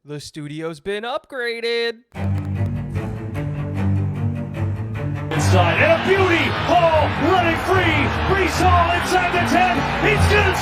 The studio's been upgraded. Inside, and a beauty! Hall running free! Brees Hall inside the 10! He's gonna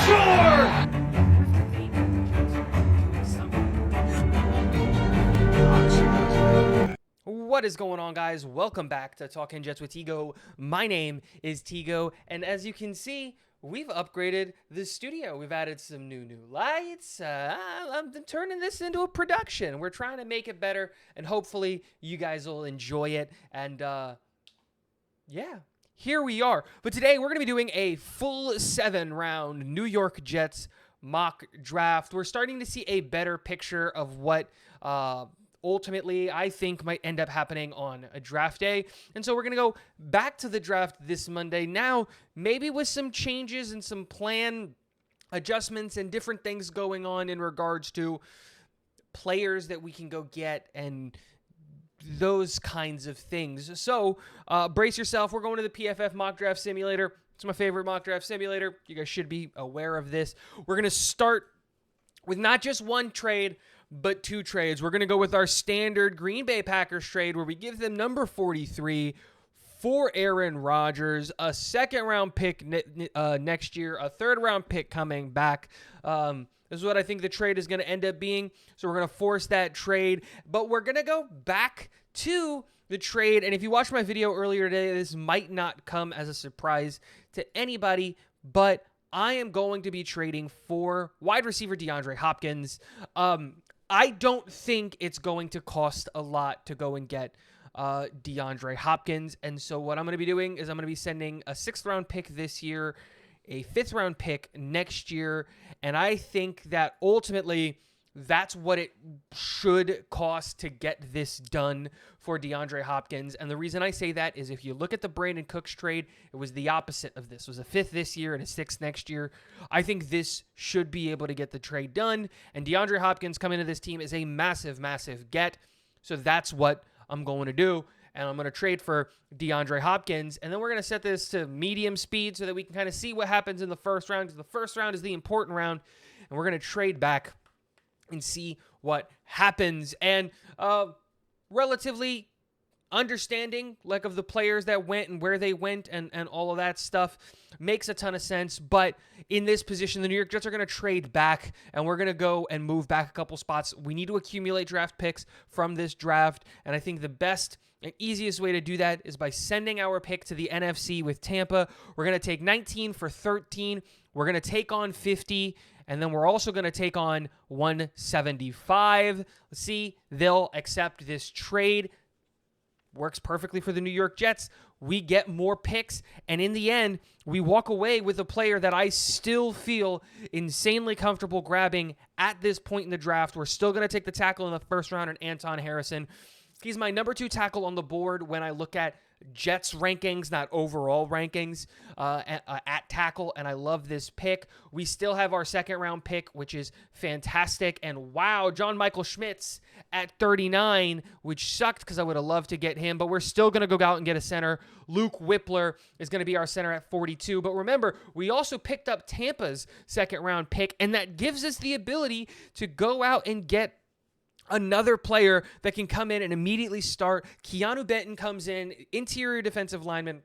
score! What is going on, guys? Welcome back to Talking Jets with Tigo. My name is Tigo, and as you can see, we've upgraded the studio. We've added some new lights. I'm turning this into a production. We're trying to make it better, and hopefully you guys will enjoy it. And yeah, here we are. But today we're going to be doing a full 7-round New York Jets mock draft. We're starting to see a better picture of what ultimately I think might end up happening on a draft day. And so we're going to go back to the draft this Monday. Now, maybe with some changes and some plan adjustments and different things going on in regards to players that we can go get and those kinds of things. So brace yourself. We're going to the PFF mock draft simulator. It's my favorite mock draft simulator. You guys should be aware of this. We're going to start with not just one trade, but two trades. We're going to go with our standard Green Bay Packers trade where we give them number 43 for Aaron Rodgers, a second-round pick next year, a third-round pick coming back. This is what I think the trade is going to end up being. So we're going to force that trade. But we're going to go back to the trade. And if you watched my video earlier today, this might not come as a surprise to anybody, but I am going to be trading for wide receiver DeAndre Hopkins. I don't think it's going to cost a lot to go and get DeAndre Hopkins. And so what I'm going to be doing is I'm going to be sending a 6th-round pick this year, a 5th-round pick next year. And I think that ultimately that's what it should cost to get this done for DeAndre Hopkins. And the reason I say that is if you look at the Brandon Cooks trade, it was the opposite of this. It was a 5th this year and a 6th next year. I think this should be able to get the trade done. And DeAndre Hopkins coming to this team is a massive, massive get. So that's what I'm going to do. And I'm going to trade for DeAndre Hopkins. And then we're going to set this to medium speed so that we can kind of see what happens in the first round. Because the first round is the important round. And we're going to trade back and see what happens. And relatively understanding like of the players that went and where they went and all of that stuff makes a ton of sense. But in this position, the New York Jets are going to trade back, and we're going to go and move back a couple spots. We need to accumulate draft picks from this draft, and I think the best and easiest way to do that is by sending our pick to the NFC with Tampa. We're going to take 19 for 13. We're going to take on 50, and then we're also going to take on 175. Let's see. They'll accept this trade. Works perfectly for the New York Jets. We get more picks, and in the end, we walk away with a player that I still feel insanely comfortable grabbing at this point in the draft. We're still going to take the tackle in the first round, and Anton Harrison. He's my number 2 tackle on the board when I look at Jets rankings, not overall rankings, at tackle, and I love this pick. We still have our 2nd-round pick, which is fantastic, and wow, John Michael Schmitz at 39, which sucked because I would have loved to get him, but we're still going to go out and get a center. Luke Whippler is going to be our center at 42, but remember, we also picked up Tampa's 2nd-round pick, and that gives us the ability to go out and get another player that can come in and immediately start. Keanu Benton comes in, interior defensive lineman.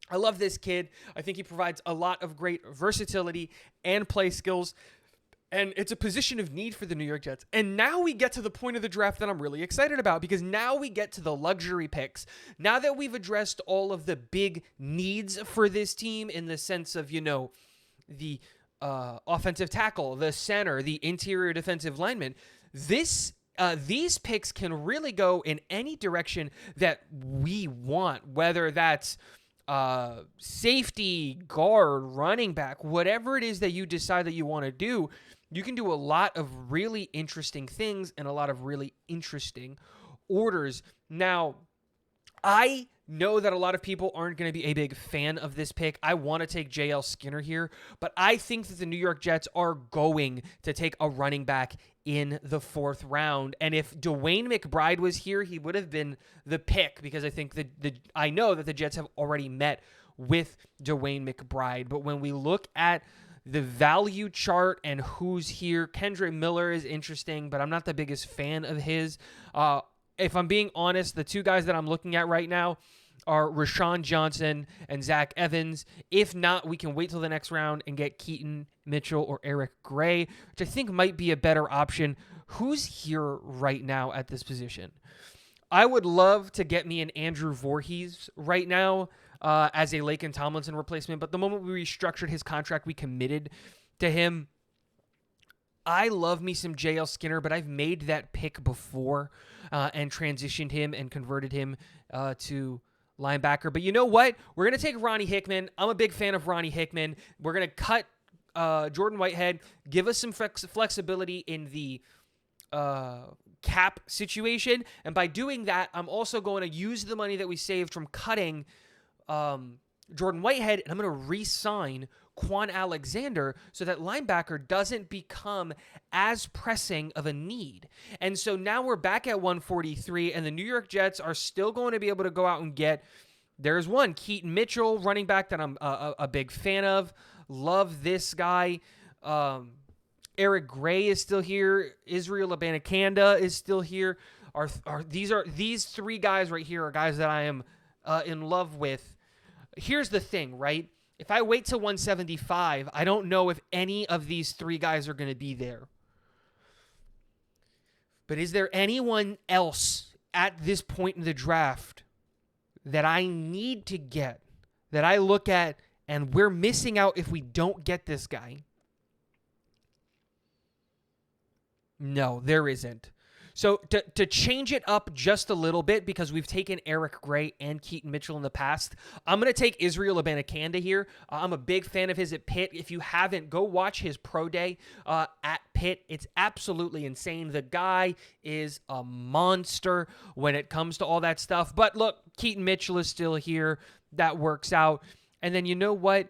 I love this kid. I think he provides a lot of great versatility and play skills. And it's a position of need for the New York Jets. And now we get to the point of the draft that I'm really excited about, because now we get to the luxury picks. Now that we've addressed all of the big needs for this team in the sense of, the offensive tackle, the center, the interior defensive lineman, these picks can really go in any direction that we want, whether that's safety, guard, running back, whatever it is that you decide that you want to do. You can do a lot of really interesting things and a lot of really interesting orders. Now, I know that a lot of people aren't going to be a big fan of this pick. I want to take JL Skinner here, but I think that the New York Jets are going to take a running back in the 4th round. And if Dwayne McBride was here, he would have been the pick, because I think I know that the Jets have already met with Dwayne McBride. But when we look at the value chart and who's here. Kendre Miller is interesting, but I'm not the biggest fan of his. If I'm being honest, the two guys that I'm looking at right now are Rashawn Johnson and Zach Evans. If not, we can wait till the next round and get Keaton Mitchell or Eric Gray, which I think might be a better option. Who's here right now at this position? I would love to get me an Andrew Voorhees right now as a Laken Tomlinson replacement, but the moment we restructured his contract, we committed to him. I love me some JL Skinner, but I've made that pick before and transitioned him and converted him to linebacker. But you know what? We're going to take Ronnie Hickman. I'm a big fan of Ronnie Hickman. We're going to cut Jordan Whitehead, give us some flexibility in the cap situation. And by doing that, I'm also going to use the money that we saved from cutting Jordan Whitehead, and I'm going to re-sign Quan Alexander so that linebacker doesn't become as pressing of a need. And so now we're back at 143, and the New York Jets are still going to be able to go out and get, there's one, Keaton Mitchell, running back that I'm a big fan of. Love this guy. Eric Gray is still here. Israel Abanikanda is still here. These three guys right here are guys that I am in love with. Here's the thing, right? If I wait till 175, I don't know if any of these three guys are going to be there. But is there anyone else at this point in the draft that I need to get, that I look at and we're missing out if we don't get this guy? No, there isn't. So to change it up just a little bit, because we've taken Eric Gray and Keaton Mitchell in the past, I'm going to take Israel Abanikanda here. I'm a big fan of his at Pitt. If you haven't, go watch his pro day at Pitt. It's absolutely insane. The guy is a monster when it comes to all that stuff. But look, Keaton Mitchell is still here. That works out. And then you know what?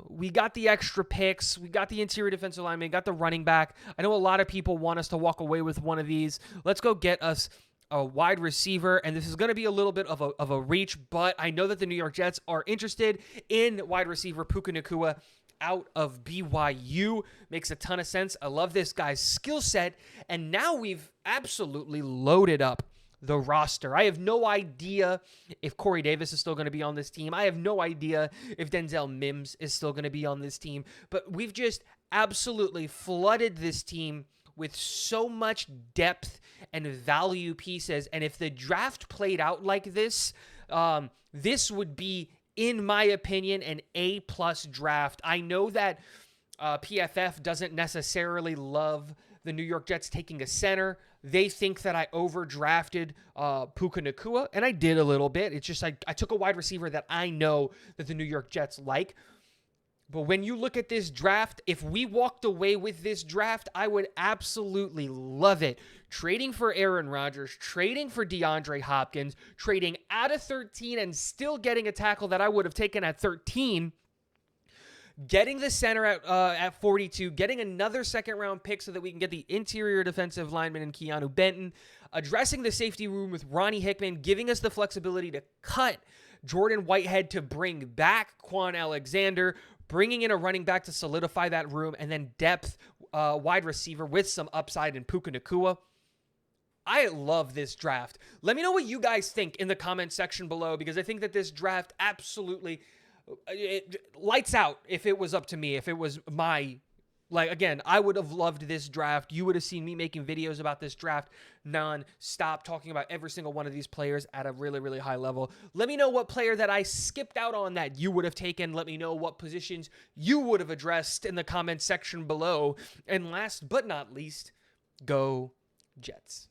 We got the extra picks. We got the interior defensive lineman. Got the running back. I know a lot of people want us to walk away with one of these. Let's go get us a wide receiver. And this is going to be a little bit of a reach, but I know that the New York Jets are interested in wide receiver Puka Nacua out of BYU. Makes a ton of sense. I love this guy's skill set. And now we've absolutely loaded up the roster. I have no idea if Corey Davis is still going to be on this team. I have no idea if Denzel Mims is still going to be on this team. But we've just absolutely flooded this team with so much depth and value pieces. And if the draft played out like this, this would be, in my opinion, an A+ draft. I know that PFF doesn't necessarily love the New York Jets taking a center. They think that I overdrafted Puka Nacua, and I did a little bit. It's just I took a wide receiver that I know that the New York Jets like. But when you look at this draft, if we walked away with this draft, I would absolutely love it. Trading for Aaron Rodgers, trading for DeAndre Hopkins, trading out of 13 and still getting a tackle that I would have taken at 13, getting the center at 42, getting another second-round pick so that we can get the interior defensive lineman in Keanu Benton, addressing the safety room with Ronnie Hickman, giving us the flexibility to cut Jordan Whitehead to bring back Quan Alexander, bringing in a running back to solidify that room, and then depth wide receiver with some upside in Puka Nacua. I love this draft. Let me know what you guys think in the comment section below, because I think that this draft absolutely lights out if it was up to me. If it was my, again, I would have loved this draft. You would have seen me making videos about this draft non-stop, talking about every single one of these players at a really, really high level. Let me know what player that I skipped out on that you would have taken. Let me know what positions you would have addressed in the comment section below. And last but not least, go Jets.